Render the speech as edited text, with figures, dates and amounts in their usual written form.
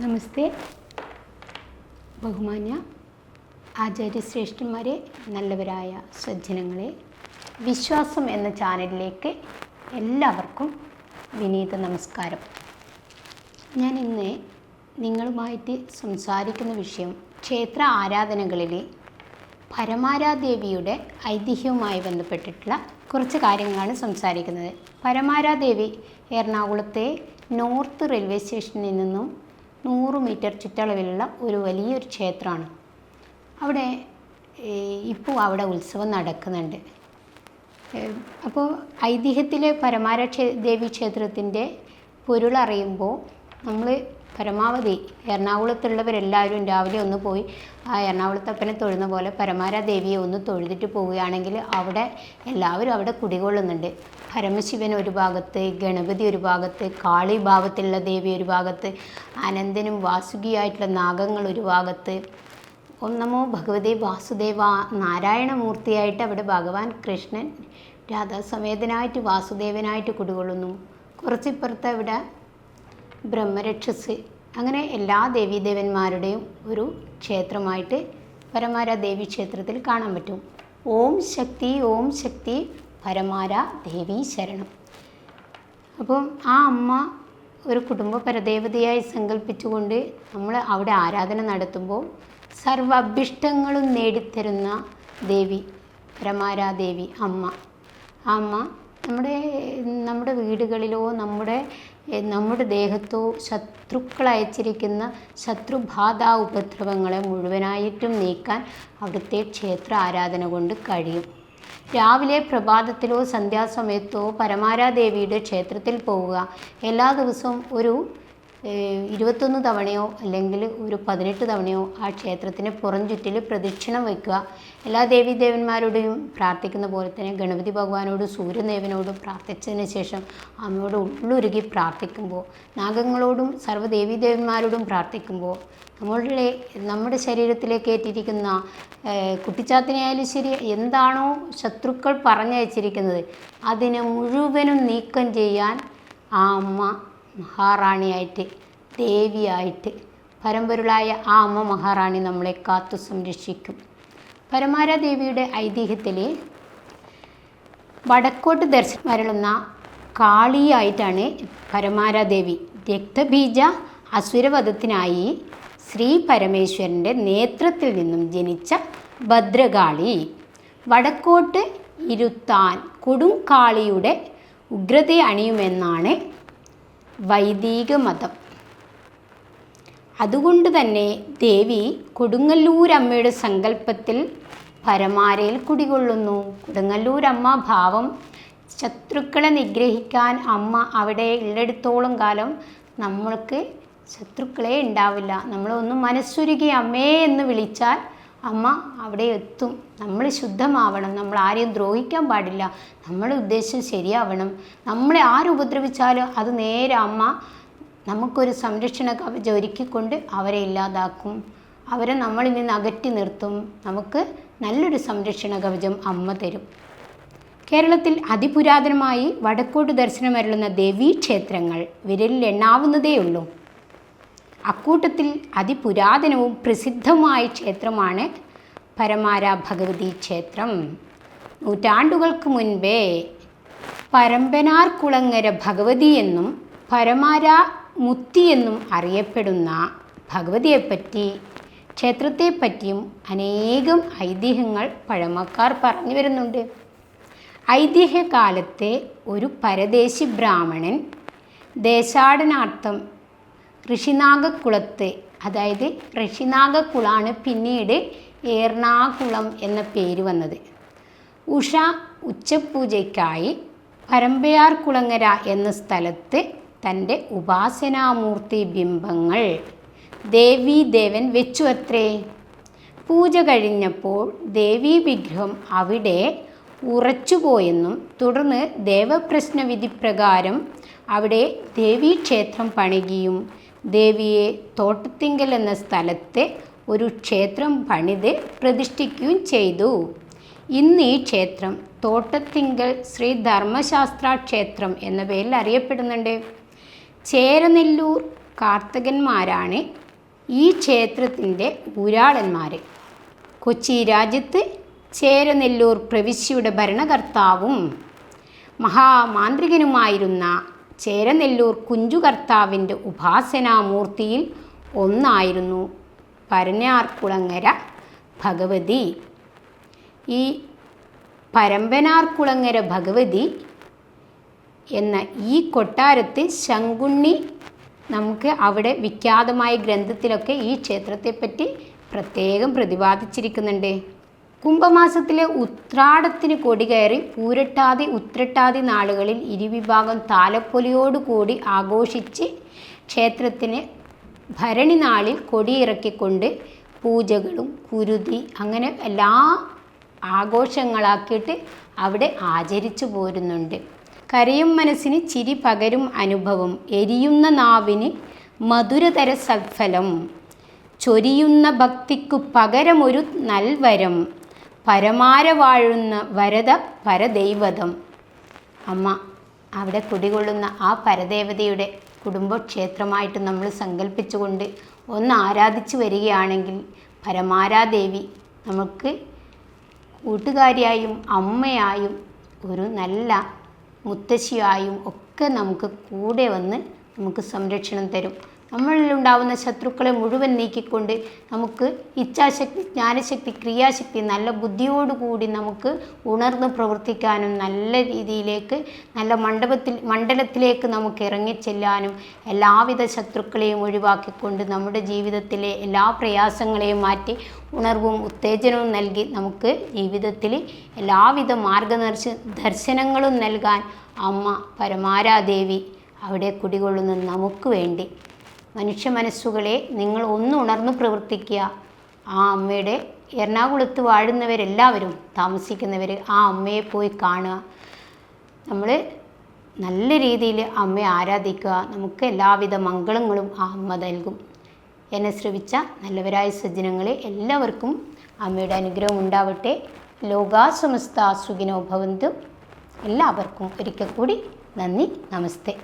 നമസ്തേ. ബഹുമാന്യ ആചാര്യശ്രേഷ്ഠന്മാരെ, നല്ലവരായ സജ്ജനങ്ങളെ, വിശ്വാസം എന്ന ചാനലിലേക്ക് എല്ലാവർക്കും വിനീത നമസ്കാരം. ഞാൻ ഇന്ന് നിങ്ങളുമായിട്ട് സംസാരിക്കുന്ന വിഷയം ക്ഷേത്ര ആരാധനകളിലെ പരമാരാദേവിയുടെ ഐതിഹ്യവുമായി ബന്ധപ്പെട്ടിട്ടുള്ള കുറച്ച് കാര്യങ്ങളാണ് സംസാരിക്കുന്നത്. പരമാരാദേവി എറണാകുളത്തെ നോർത്ത് റെയിൽവേ സ്റ്റേഷനിൽ നിന്നും 100 മീറ്റർ ചുറ്റളവിലുള്ള ഒരു വലിയൊരു ക്ഷേത്രമാണ്. അവിടെ ഇപ്പോൾ അവിടെ ഉത്സവം നടക്കുന്നുണ്ട്. അപ്പോൾ ഐതിഹ്യത്തിലെ ദേവി ക്ഷേത്രത്തിൻ്റെ പൊരുളറിയുമ്പോൾ നമ്മൾ പരമാവധി എറണാകുളത്തുള്ളവരെല്ലാവരും രാവിലെ ഒന്ന് പോയി ആ എറണാകുളത്തപ്പനെ തൊഴുന്ന പോലെ പരമാരാദേവിയെ ഒന്ന് തൊഴുതിട്ട് പോവുകയാണെങ്കിൽ അവിടെ എല്ലാവരും അവിടെ കുടികൊള്ളുന്നുണ്ട്. പരമശിവൻ ഒരു ഭാഗത്ത്, ഗണപതി ഒരു ഭാഗത്ത്, കാളി ഭാവത്തിലുള്ള ദേവി ഒരു ഭാഗത്ത്, അനന്തനും വാസുകിയായിട്ടുള്ള നാഗങ്ങൾ ഒരു ഭാഗത്ത്, ഒന്നമോ ഭഗവതി വാസുദേവ നാരായണമൂർത്തിയായിട്ട് അവിടെ ഭഗവാൻ കൃഷ്ണൻ രാധാസമേതനായിട്ട് വാസുദേവനായിട്ട് കുടികൊള്ളുന്നു. കുറച്ചിപ്പുറത്ത് അവിടെ ബ്രഹ്മരക്ഷസ്, അങ്ങനെ എല്ലാ ദേവീദേവന്മാരുടെയും ഒരു ക്ഷേത്രമായിട്ട് പരമാരാദേവി ക്ഷേത്രത്തിൽ കാണാൻ പറ്റും. ഓം ശക്തി, ഓം ശക്തി, പരമാരാദേവി ശരണം. അപ്പം ആ അമ്മ ഒരു കുടുംബ പരദേവതയായി സങ്കല്പിച്ചുകൊണ്ട് നമ്മൾ അവിടെ ആരാധന നടത്തുമ്പോൾ സർവ അഭിഷ്ടങ്ങളും നേടിത്തരുന്ന ദേവി പരമാരാദേവി അമ്മ. ആ അമ്മ നമ്മുടെ വീടുകളിലോ നമ്മുടെ ദേഹത്തോ ശത്രുക്കൾ അയച്ചിരിക്കുന്ന ശത്രുബാധ ഉപദ്രവങ്ങളെ മുഴുവനായിട്ടും നീക്കാൻ അവിടുത്തെ ക്ഷേത്ര ആരാധന കൊണ്ട് കഴിയും. രാവിലെ പ്രഭാതത്തിലോ സന്ധ്യാസമയത്തോ പരമാരാദേവിയുടെ ക്ഷേത്രത്തിൽ പോവുക. എല്ലാ ദിവസവും ഒരു 21 തവണയോ അല്ലെങ്കിൽ ഒരു 18 തവണയോ ആ ക്ഷേത്രത്തിന് പുറം ചുറ്റിൽ പ്രദക്ഷിണം വയ്ക്കുക. എല്ലാ ദേവീദേവന്മാരോടും പ്രാർത്ഥിക്കുന്ന പോലെ തന്നെ ഗണപതി ഭഗവാനോടും സൂര്യദേവനോടും പ്രാർത്ഥിച്ചതിന് ശേഷം അമ്മയോട് ഉള്ളുരുകി പ്രാർത്ഥിക്കുമ്പോൾ, നാഗങ്ങളോടും സർവ്വദേവീദേവന്മാരോടും പ്രാർത്ഥിക്കുമ്പോൾ നമ്മുടെ ശരീരത്തിലേക്ക് ഏറ്റിരിക്കുന്ന കുട്ടിച്ചാത്തനെയായാലും ശരി, എന്താണോ ശത്രുക്കൾ പറഞ്ഞയച്ചിരിക്കുന്നത് അതിനെ മുഴുവനും നീക്കം ചെയ്യാൻ ആ അമ്മ മഹാറാണിയായിട്ട്, ദേവിയായിട്ട്, പരമ്പൊരുളായ ആ അമ്മ മഹാറാണി നമ്മളെ കാത്തു സംരക്ഷിക്കും. പരമാരാദേവിയുടെ ഐതിഹ്യത്തിൽ വടക്കോട്ട് ദർശനം വരളുന്ന കാളിയായിട്ടാണ് പരമാരാദേവി. രക്തബീജ അസുരവധത്തിനായി ശ്രീ പരമേശ്വരൻ്റെ നേത്രത്തിൽ നിന്നും ജനിച്ച ഭദ്രകാളി. വടക്കോട്ട് ഇരുത്താൻ കൊടുങ്കാളിയുടെ ഉഗ്രത അണിയുമെന്നാണ് വൈദിക മതം. അതുകൊണ്ട് തന്നെ ദേവി കൊടുങ്ങല്ലൂരമ്മയുടെ സങ്കല്പത്തിൽ പരമാരയിൽ കുടികൊള്ളുന്നു. കൊടുങ്ങല്ലൂരമ്മ ഭാവം ശത്രുക്കളെ നിഗ്രഹിക്കാൻ അമ്മ അവിടെ ഉള്ളിടത്തോളം കാലം നമ്മൾക്ക് ശത്രുക്കളെ ഉണ്ടാവില്ല. നമ്മളൊന്ന് മനസ്സുരുകി അമ്മേ എന്ന് വിളിച്ചാൽ അമ്മ അവിടെ എത്തും. നമ്മൾ ശുദ്ധമാവണം, നമ്മൾ ആരെയും ദ്രോഹിക്കാൻ പാടില്ല, നമ്മുടെ ഉദ്ദേശം ശരിയാവണം. നമ്മളെ ആരുപദ്രവിച്ചാലും അത് നേരെ അമ്മ നമുക്കൊരു സംരക്ഷണ കവചം ഒരുക്കിക്കൊണ്ട് അവരെ ഇല്ലാതാക്കും, അവരെ നമ്മളിൽ നിന്ന് അകറ്റി നിർത്തും. നമുക്ക് നല്ലൊരു സംരക്ഷണ കവചം അമ്മ തരും. കേരളത്തിൽ അതിപുരാതനമായി വടക്കോട്ട് ദർശനമരുളുന്ന ദേവീക്ഷേത്രങ്ങൾ വിരലിൽ എണ്ണാവുന്നതേയുള്ളൂ. അക്കൂട്ടത്തിൽ അതിപുരാതനവും പ്രസിദ്ധവുമായ ക്ഷേത്രമാണ് പരമാര ഭഗവതി ക്ഷേത്രം. നൂറ്റാണ്ടുകൾക്ക് മുൻപേ പരമ്പനാർകുളങ്ങര ഭഗവതി എന്നും പരമാര മുത്തി എന്നും അറിയപ്പെടുന്ന ഭഗവതിയെപ്പറ്റി, ക്ഷേത്രത്തെപ്പറ്റിയും അനേകം ഐതിഹ്യങ്ങൾ പഴമക്കാർ പറഞ്ഞു വരുന്നുണ്ട്. ഐതിഹ്യകാലത്തെ ഒരു പരദേശി ബ്രാഹ്മണൻ ദേശാടനാർത്ഥം ഋഷിനാഗക്കുളത്ത്, അതായത് ഋഷിനാഗക്കുളാണ് പിന്നീട് എറണാകുളം എന്ന പേര് വന്നത്, ഉച്ചപൂജയ്ക്കായി പരമ്പയാർകുളങ്ങര എന്ന സ്ഥലത്ത് തൻ്റെ ഉപാസനാമൂർത്തി ബിംബങ്ങൾ ദേവീദേവൻ വെച്ചു അത്രേ. പൂജ കഴിഞ്ഞപ്പോൾ ദേവീ വിഗ്രഹം അവിടെ ഉറച്ചുപോയെന്നും തുടർന്ന് ദേവപ്രശ്നവിധി പ്രകാരം അവിടെ ദേവീക്ഷേത്രം പണിയുകയും ദേവിയെ തോട്ടത്തിങ്കൽ എന്ന സ്ഥലത്ത് ഒരു ക്ഷേത്രം പണിത് പ്രതിഷ്ഠിക്കുകയും ചെയ്തു. ഇന്ന് ഈ ക്ഷേത്രം തോട്ടത്തിങ്കൽ ശ്രീ ധർമ്മശാസ്ത്ര ക്ഷേത്രം എന്ന പേരിൽ അറിയപ്പെടുന്നുണ്ട്. ചേരനെല്ലൂർ കാർത്തകന്മാരാണ് ഈ ക്ഷേത്രത്തിൻ്റെ ഊരാളന്മാർ. കൊച്ചി രാജ്യത്ത് ചേരനെല്ലൂർ പ്രവിശ്യയുടെ ഭരണകർത്താവും മഹാമാന്ത്രികനുമായിരുന്ന ചേരനെല്ലൂർ കുഞ്ചുകർത്താവിൻ്റെ ഉപാസനാമൂർത്തിയിൽ ഒന്നായിരുന്നു പരനാർകുളങ്ങര ഭഗവതി. ഈ പരമ്പനാർകുളങ്ങര ഭഗവതി എന്ന ഈ കൊട്ടാരത്തിൽ ശങ്കുണ്ണി നമുക്ക് അവിടെ വിഖ്യാതമായ ഗ്രന്ഥത്തിലൊക്കെ ഈ ക്ഷേത്രത്തെപ്പറ്റി പ്രത്യേകം പ്രതിപാദിച്ചിരിക്കുന്നുണ്ട്. കുംഭമാസത്തിലെ ഉത്രാടത്തിന് കൊടി കയറി പൂരട്ടാതി ഉത്രട്ടാതി നാളുകളിൽ ഇരുവിഭാഗം താലപ്പൊലിയോടുകൂടി ആഘോഷിച്ച് ക്ഷേത്രത്തിന് ഭരണി നാളിൽ കൊടിയിറക്കിക്കൊണ്ട് പൂജകളും കുരുതി അങ്ങനെ എല്ലാ ആഘോഷങ്ങളാക്കിയിട്ട് അവിടെ ആചരിച്ചു പോരുന്നുണ്ട്. കരയും മനസ്സിന് ചിരി പകരും അനുഭവം, എരിയുന്ന നാവിന് മധുരതര സൽഫലം, ചൊരിയുന്ന ഭക്തിക്കു പകരമൊരു നൽവരം, പരമാര വാഴുന്ന വരദ പരദൈവതം. അമ്മ അവിടെ കുടികൊള്ളുന്ന ആ പരദേവതയുടെ കുടുംബക്ഷേത്രമായിട്ട് നമ്മൾ സങ്കല്പിച്ചുകൊണ്ട് ഒന്ന് ആരാധിച്ചു വരികയാണെങ്കിൽ പരമാരാദേവി നമുക്ക് കൂട്ടുകാരിയായും അമ്മയായും ഒരു നല്ല മുത്തശ്ശിയായും ഒക്കെ നമുക്ക് കൂടെ വന്ന് നമുക്ക് സംരക്ഷണം തരും. നമ്മളിലുണ്ടാവുന്ന ശത്രുക്കളെ മുഴുവൻ നീക്കിക്കൊണ്ട് നമുക്ക് ഇച്ഛാശക്തി, ജ്ഞാനശക്തി, ക്രിയാശക്തി, നല്ല ബുദ്ധിയോടുകൂടി നമുക്ക് ഉണർന്ന് പ്രവർത്തിക്കാനും നല്ല രീതിയിലേക്ക് നല്ല മണ്ഡലത്തിലേക്ക് നമുക്ക് ഇറങ്ങിച്ചെല്ലാനും എല്ലാവിധ ശത്രുക്കളെയും ഒഴിവാക്കിക്കൊണ്ട് നമ്മുടെ ജീവിതത്തിലെ എല്ലാ പ്രയാസങ്ങളെയും മാറ്റി ഉണർവും ഉത്തേജനവും നൽകി നമുക്ക് ജീവിതത്തിൽ എല്ലാവിധ ദർശനങ്ങളും നൽകാൻ അമ്മ പരമാരാദേവി അവിടെ കുടികൊള്ളുന്ന നമുക്ക് വേണ്ടി. മനുഷ്യ മനസ്സുകളെ നിങ്ങൾ ഒന്ന് ഉണർന്നു പ്രവർത്തിക്കുക. ആ അമ്മയുടെ എറണാകുളത്ത് വാഴുന്നവരെല്ലാവരും താമസിക്കുന്നവർ ആ അമ്മയെ പോയി കാണുക. നമ്മൾ നല്ല രീതിയിൽ അമ്മയെ ആരാധിക്കുക. നമുക്ക് എല്ലാവിധ മംഗളങ്ങളും ആ അമ്മ നൽകും. എന്നെ ശ്രവിച്ച നല്ലവരായ സജ്ജനങ്ങളെ എല്ലാവർക്കും അമ്മയുടെ അനുഗ്രഹം ഉണ്ടാവട്ടെ. ലോകാ സമസ്ത സുഖിനോ ഭവന്തു. എല്ലാവർക്കും ഒരിക്കൽ കൂടി നന്ദി, നമസ്തേ.